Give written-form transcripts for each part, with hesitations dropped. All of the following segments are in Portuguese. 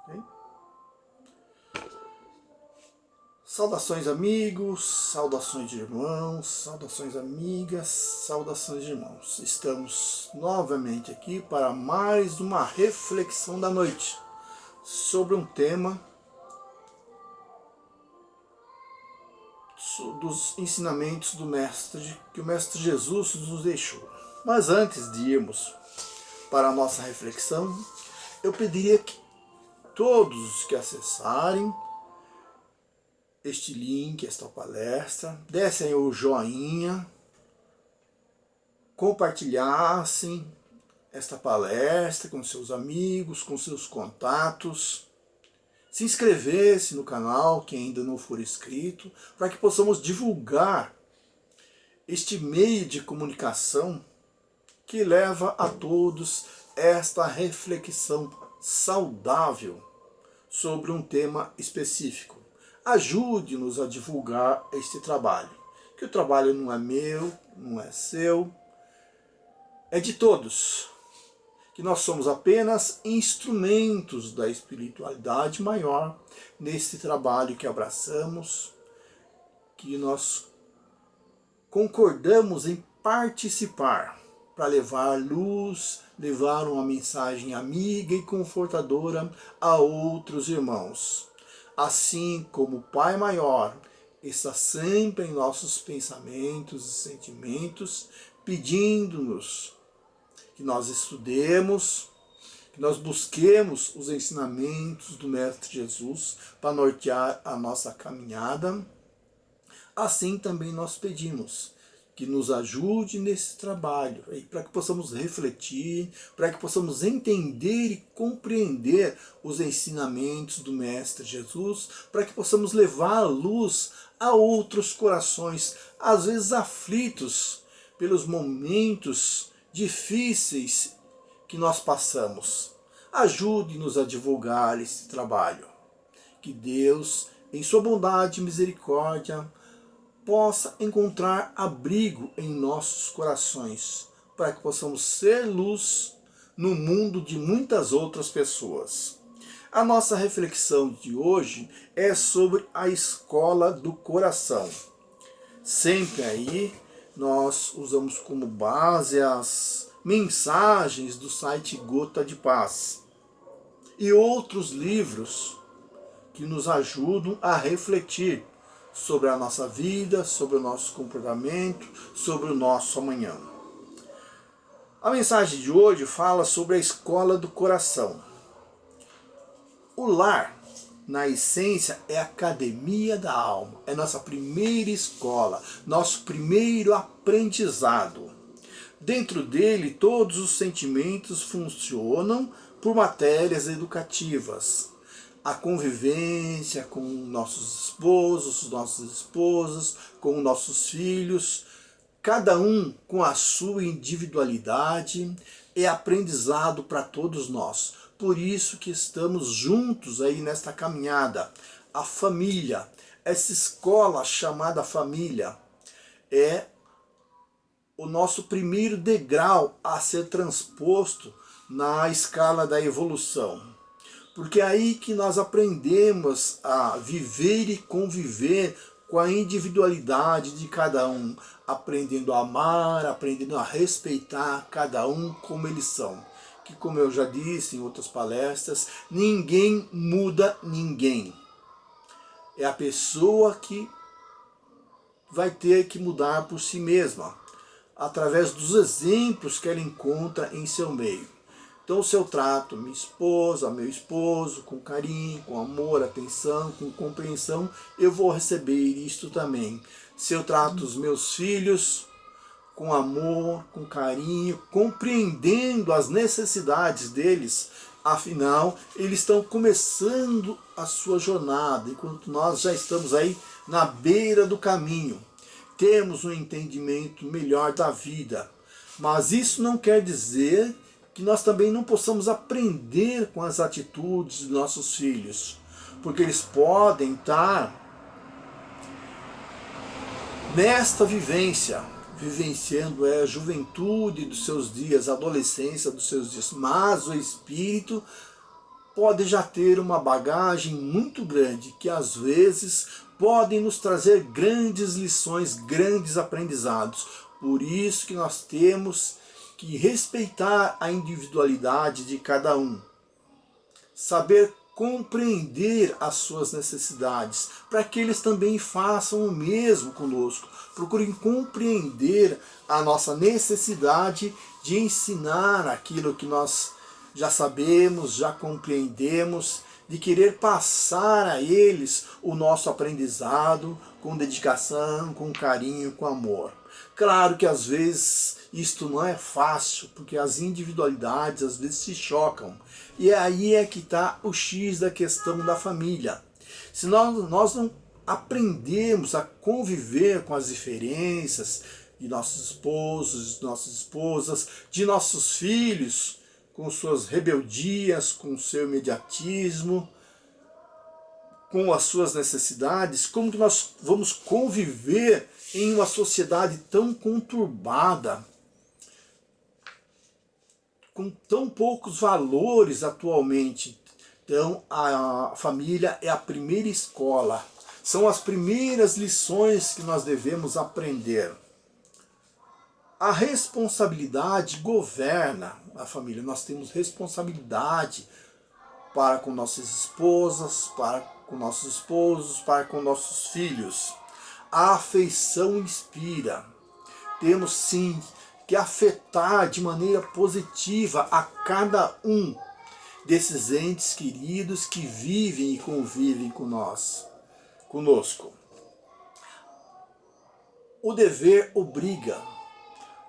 Okay? Saudações amigos, saudações de irmãos, saudações amigas, saudações de irmãos. Estamos novamente aqui para mais uma reflexão da noite sobre um tema dos ensinamentos do Mestre, que o Mestre Jesus nos deixou. Mas antes de irmos para a nossa reflexão, eu pediria que todos que acessarem este link, esta palestra, dessem o joinha, compartilhassem esta palestra com seus amigos, com seus contatos, se inscrevesse no canal, quem ainda não for inscrito, para que possamos divulgar este meio de comunicação que leva a todos esta reflexão saudável sobre um tema específico. Ajude-nos a divulgar este trabalho, que o trabalho não é meu, não é seu, é de todos, que nós somos apenas instrumentos da espiritualidade maior nesse trabalho que abraçamos, que nós concordamos em participar para levar luz, levar uma mensagem amiga e confortadora a outros irmãos. Assim como o Pai Maior está sempre em nossos pensamentos e sentimentos, pedindo-nos que nós estudemos, que nós busquemos os ensinamentos do Mestre Jesus para nortear a nossa caminhada, assim também nós pedimos que nos ajude nesse trabalho, para que possamos refletir, para que possamos entender e compreender os ensinamentos do Mestre Jesus, para que possamos levar a luz a outros corações, às vezes aflitos pelos momentos difíceis que nós passamos. Ajude-nos a divulgar esse trabalho. Que Deus, em sua bondade e misericórdia, possa encontrar abrigo em nossos corações, para que possamos ser luz no mundo de muitas outras pessoas. A nossa reflexão de hoje é sobre a escola do coração. Sempre aí nós usamos como base as mensagens do site Gota de Paz e outros livros que nos ajudam a refletir sobre a nossa vida, sobre o nosso comportamento, sobre o nosso amanhã. A mensagem de hoje fala sobre a escola do coração. O lar, na essência, é a academia da alma, é nossa primeira escola, nosso primeiro aprendizado. Dentro dele, todos os sentimentos funcionam por matérias educativas. A convivência com nossos esposos, nossas esposas, com nossos filhos, cada um com a sua individualidade, é aprendizado para todos nós. Por isso que estamos juntos aí nesta caminhada. A família, essa escola chamada família, é o nosso primeiro degrau a ser transposto na escala da evolução. Porque é aí que nós aprendemos a viver e conviver com a individualidade de cada um, aprendendo a amar, aprendendo a respeitar cada um como eles são. Que, como eu já disse em outras palestras, ninguém muda ninguém. É a pessoa que vai ter que mudar por si mesma, através dos exemplos que ela encontra em seu meio. Então, se eu trato minha esposa, meu esposo, com carinho, com amor, atenção, com compreensão, eu vou receber isto também. Se eu trato os meus filhos com amor, com carinho, compreendendo as necessidades deles, afinal, eles estão começando a sua jornada, enquanto nós já estamos aí na beira do caminho. Temos um entendimento melhor da vida, mas isso não quer dizer que nós também não possamos aprender com as atitudes de nossos filhos, porque eles podem estar nesta vivência, vivenciando a juventude dos seus dias, a adolescência dos seus dias, mas o espírito pode já ter uma bagagem muito grande, que às vezes podem nos trazer grandes lições, grandes aprendizados. Por isso que nós temos que respeitar a individualidade de cada um, saber compreender as suas necessidades, para que eles também façam o mesmo conosco. Procurem compreender a nossa necessidade de ensinar aquilo que nós já sabemos, já compreendemos, de querer passar a eles o nosso aprendizado com dedicação, com carinho, com amor. Claro que às vezes isto não é fácil, porque as individualidades às vezes se chocam. E aí é que está o X da questão da família. Se nós não aprendemos a conviver com as diferenças de nossos esposos, de nossas esposas, de nossos filhos, com suas rebeldias, com seu imediatismo, com as suas necessidades, como que nós vamos conviver em uma sociedade tão conturbada, com tão poucos valores atualmente? Então a família é a primeira escola, são as primeiras lições que nós devemos aprender. A responsabilidade governa a família, nós temos responsabilidade para com nossas esposas, para com nossos esposos, para com nossos filhos. A afeição inspira. Temos sim que afetar de maneira positiva a cada um desses entes queridos que vivem e convivem conosco. O dever obriga.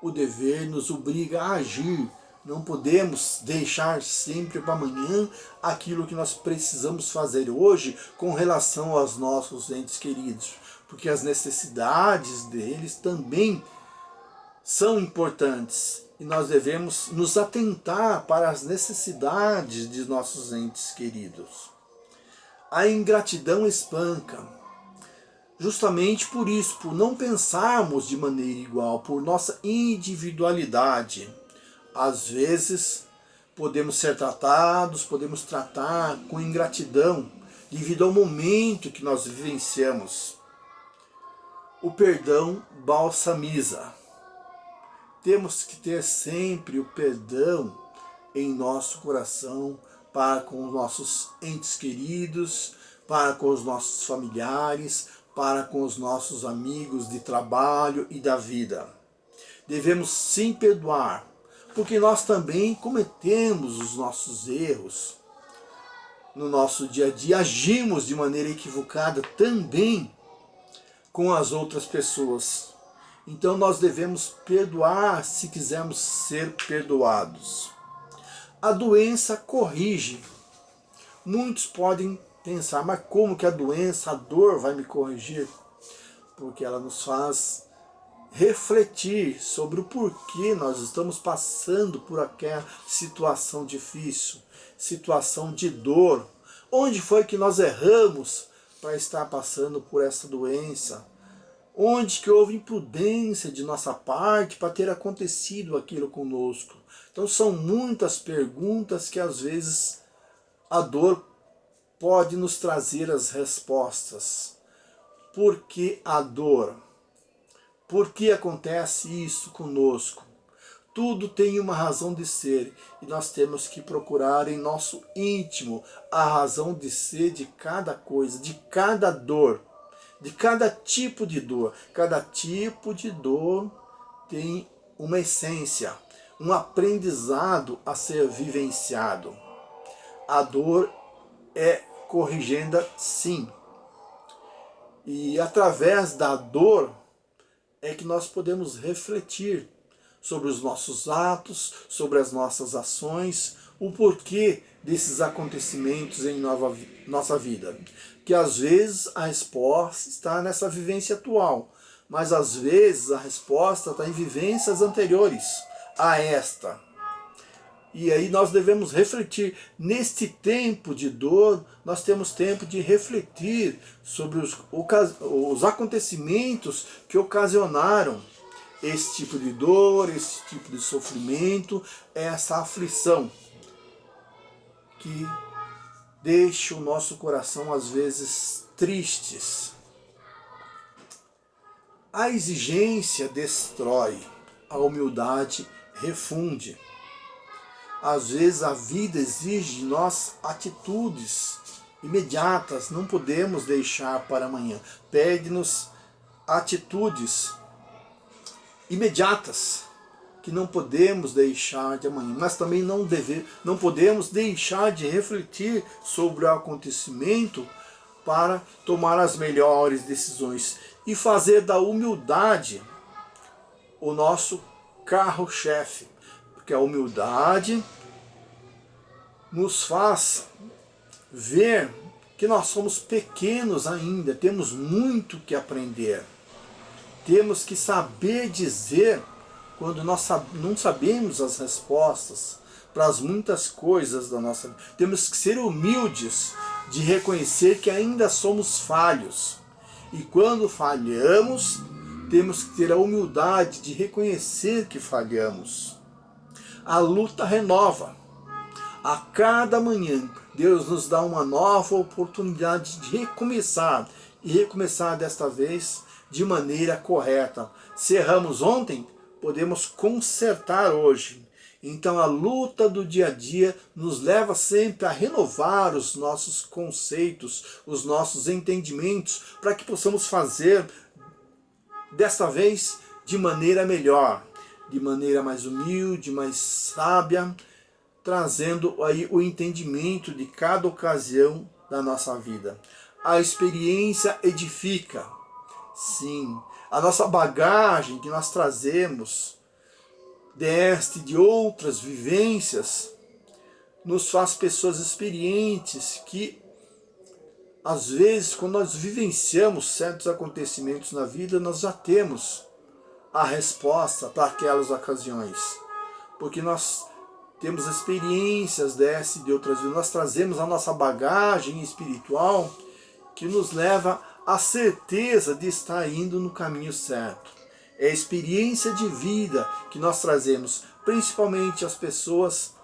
O dever nos obriga a agir. Não podemos deixar sempre para amanhã aquilo que nós precisamos fazer hoje com relação aos nossos entes queridos, porque as necessidades deles também são importantes e nós devemos nos atentar para as necessidades de nossos entes queridos. A ingratidão espanca. Justamente por isso, por não pensarmos de maneira igual, por nossa individualidade. Às vezes podemos ser tratados, podemos tratar com ingratidão devido ao momento que nós vivenciamos. O perdão balsamiza. Temos que ter sempre o perdão em nosso coração para com os nossos entes queridos, para com os nossos familiares, para com os nossos amigos de trabalho e da vida. Devemos sim perdoar, porque nós também cometemos os nossos erros. No nosso dia a dia agimos de maneira equivocada também com as outras pessoas. Então nós devemos perdoar se quisermos ser perdoados. A doença corrige. Muitos podem pensar, mas como que a doença, a dor vai me corrigir? Porque ela nos faz refletir sobre o porquê nós estamos passando por aquela situação difícil, situação de dor. Onde foi que nós erramos para estar passando por essa doença? Onde que houve imprudência de nossa parte para ter acontecido aquilo conosco? Então são muitas perguntas que às vezes a dor pode nos trazer as respostas. Por que a dor? Por que acontece isso conosco? Tudo tem uma razão de ser e nós temos que procurar em nosso íntimo a razão de ser de cada coisa, de cada dor, de cada tipo de dor. Cada tipo de dor tem uma essência, um aprendizado a ser vivenciado. A dor é corrigenda, sim. E através da dor é que nós podemos refletir sobre os nossos atos, sobre as nossas ações, o porquê desses acontecimentos em nossa vida. Que às vezes a resposta está nessa vivência atual, mas às vezes a resposta está em vivências anteriores a esta. E aí nós devemos refletir. Neste tempo de dor, nós temos tempo de refletir sobre os acontecimentos que ocasionaram esse tipo de dor, esse tipo de sofrimento, essa aflição que deixa o nosso coração às vezes tristes. A exigência destrói, a humildade refunde. Às vezes a vida exige de nós atitudes imediatas, não podemos deixar para amanhã. Pede-nos atitudes imediatas que não podemos deixar de amanhã, mas também não podemos deixar de refletir sobre o acontecimento para tomar as melhores decisões e fazer da humildade o nosso carro-chefe, porque a humildade nos faz ver que nós somos pequenos ainda, temos muito que aprender. Temos que saber dizer quando nós não sabemos as respostas para as muitas coisas da nossa vida. Temos que ser humildes de reconhecer que ainda somos falhos. E quando falhamos, temos que ter a humildade de reconhecer que falhamos. A luta renova. A cada manhã, Deus nos dá uma nova oportunidade de recomeçar. E recomeçar desta vez de maneira correta. Se erramos ontem, podemos consertar hoje. Então a luta do dia a dia nos leva sempre a renovar os nossos conceitos, os nossos entendimentos, para que possamos fazer desta vez de maneira melhor, de maneira mais humilde, mais sábia, trazendo aí o entendimento de cada ocasião da nossa vida. A experiência edifica. Sim, a nossa bagagem que nós trazemos desta e de outras vivências nos faz pessoas experientes que, às vezes, quando nós vivenciamos certos acontecimentos na vida, nós já temos a resposta para aquelas ocasiões. Porque nós temos experiências dessa e de outras vezes, nós trazemos a nossa bagagem espiritual que nos leva à certeza de estar indo no caminho certo. É a experiência de vida que nós trazemos, principalmente as pessoas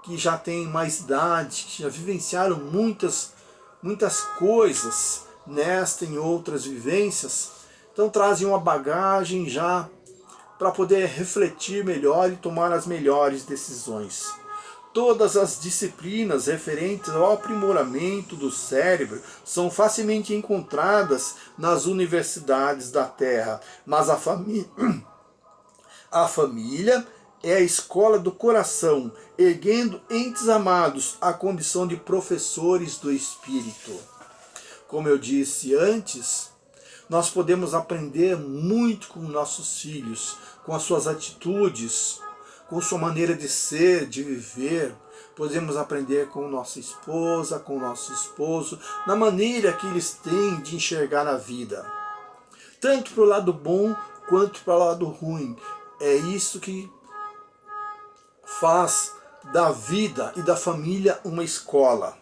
que já têm mais idade, que já vivenciaram muitas coisas nesta e em outras vivências, então trazem uma bagagem já para poder refletir melhor e tomar as melhores decisões. Todas as disciplinas referentes ao aprimoramento do cérebro são facilmente encontradas nas universidades da Terra, mas a família é a escola do coração, erguendo entes amados à condição de professores do Espírito. Como eu disse antes, nós podemos aprender muito com nossos filhos, com as suas atitudes, com sua maneira de ser, de viver. Podemos aprender com nossa esposa, com nosso esposo, na maneira que eles têm de enxergar a vida. Tanto para o lado bom, quanto para o lado ruim. É isso que faz da vida e da família uma escola.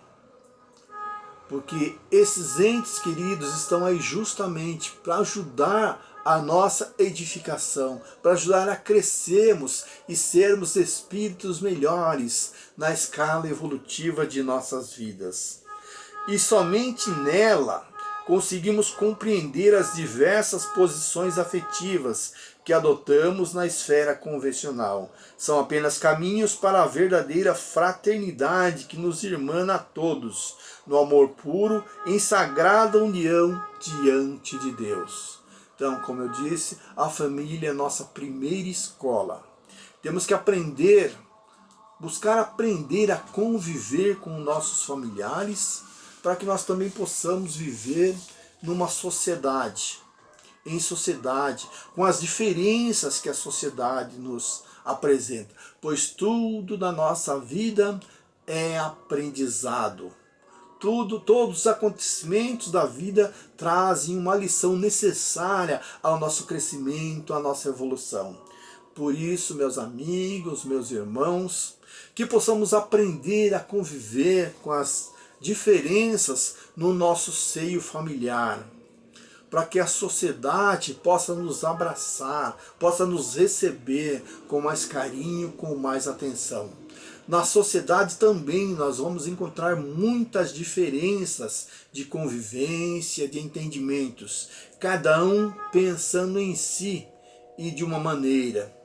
Porque esses entes queridos estão aí justamente para ajudar a nossa edificação, para ajudar a crescermos e sermos espíritos melhores na escala evolutiva de nossas vidas. E somente nela conseguimos compreender as diversas posições afetivas que adotamos na esfera convencional. São apenas caminhos para a verdadeira fraternidade que nos irmana a todos, no amor puro, em sagrada união diante de Deus. Então, como eu disse, a família é a nossa primeira escola. Temos que aprender, buscar aprender a conviver com nossos familiares, para que nós também possamos viver numa sociedade, em sociedade, com as diferenças que a sociedade nos apresenta. Pois tudo na nossa vida é aprendizado. Todos os acontecimentos da vida trazem uma lição necessária ao nosso crescimento, à nossa evolução. Por isso, meus amigos, meus irmãos, que possamos aprender a conviver com as diferenças no nosso seio familiar, para que a sociedade possa nos abraçar, possa nos receber com mais carinho, com mais atenção. Na sociedade também nós vamos encontrar muitas diferenças de convivência, de entendimentos, cada um pensando em si e de uma maneira.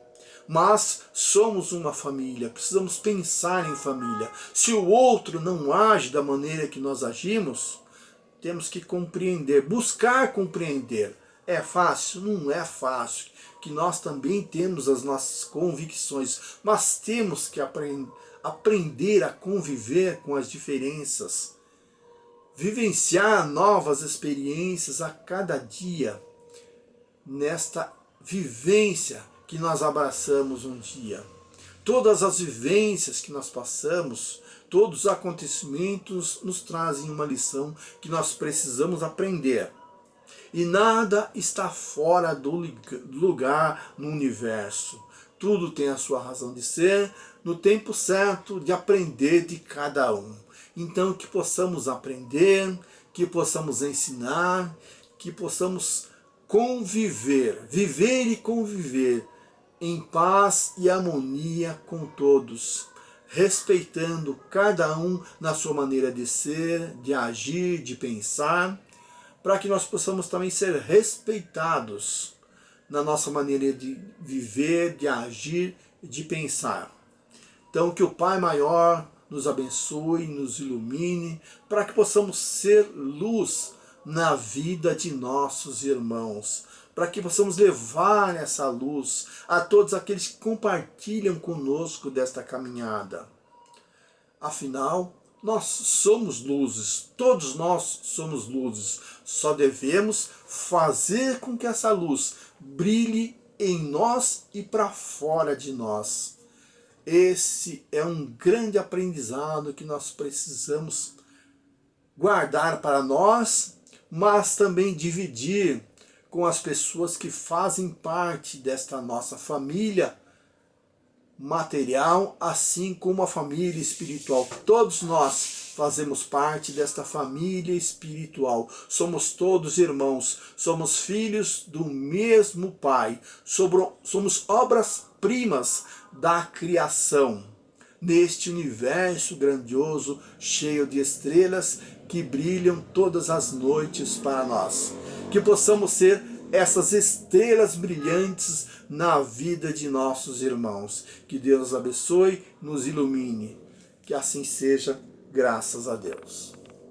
Mas somos uma família, precisamos pensar em família. Se o outro não age da maneira que nós agimos, temos que compreender, buscar compreender. É fácil? Não é fácil. Que nós também temos as nossas convicções, mas temos que aprender a conviver com as diferenças, vivenciar novas experiências a cada dia, nesta vivência que nós abraçamos um dia. Todas as vivências que nós passamos, todos os acontecimentos nos trazem uma lição que nós precisamos aprender. E nada está fora do lugar no universo. Tudo tem a sua razão de ser, no tempo certo de aprender de cada um. Então que possamos aprender, que possamos ensinar, que possamos conviver, viver e conviver em paz e harmonia com todos, respeitando cada um na sua maneira de ser, de agir, de pensar, para que nós possamos também ser respeitados na nossa maneira de viver, de agir, de pensar. Então que o Pai Maior nos abençoe, nos ilumine, para que possamos ser luz na vida de nossos irmãos, para que possamos levar essa luz a todos aqueles que compartilham conosco desta caminhada. Afinal, nós somos luzes, todos nós somos luzes, só devemos fazer com que essa luz brilhe em nós e para fora de nós. Esse é um grande aprendizado que nós precisamos guardar para nós, mas também dividir com as pessoas que fazem parte desta nossa família material, assim como a família espiritual. Todos nós fazemos parte desta família espiritual. Somos todos irmãos, somos filhos do mesmo Pai, somos obras-primas da criação, neste universo grandioso, cheio de estrelas que brilham todas as noites para nós. Que possamos ser essas estrelas brilhantes na vida de nossos irmãos. Que Deus nos abençoe, nos ilumine. Que assim seja, graças a Deus.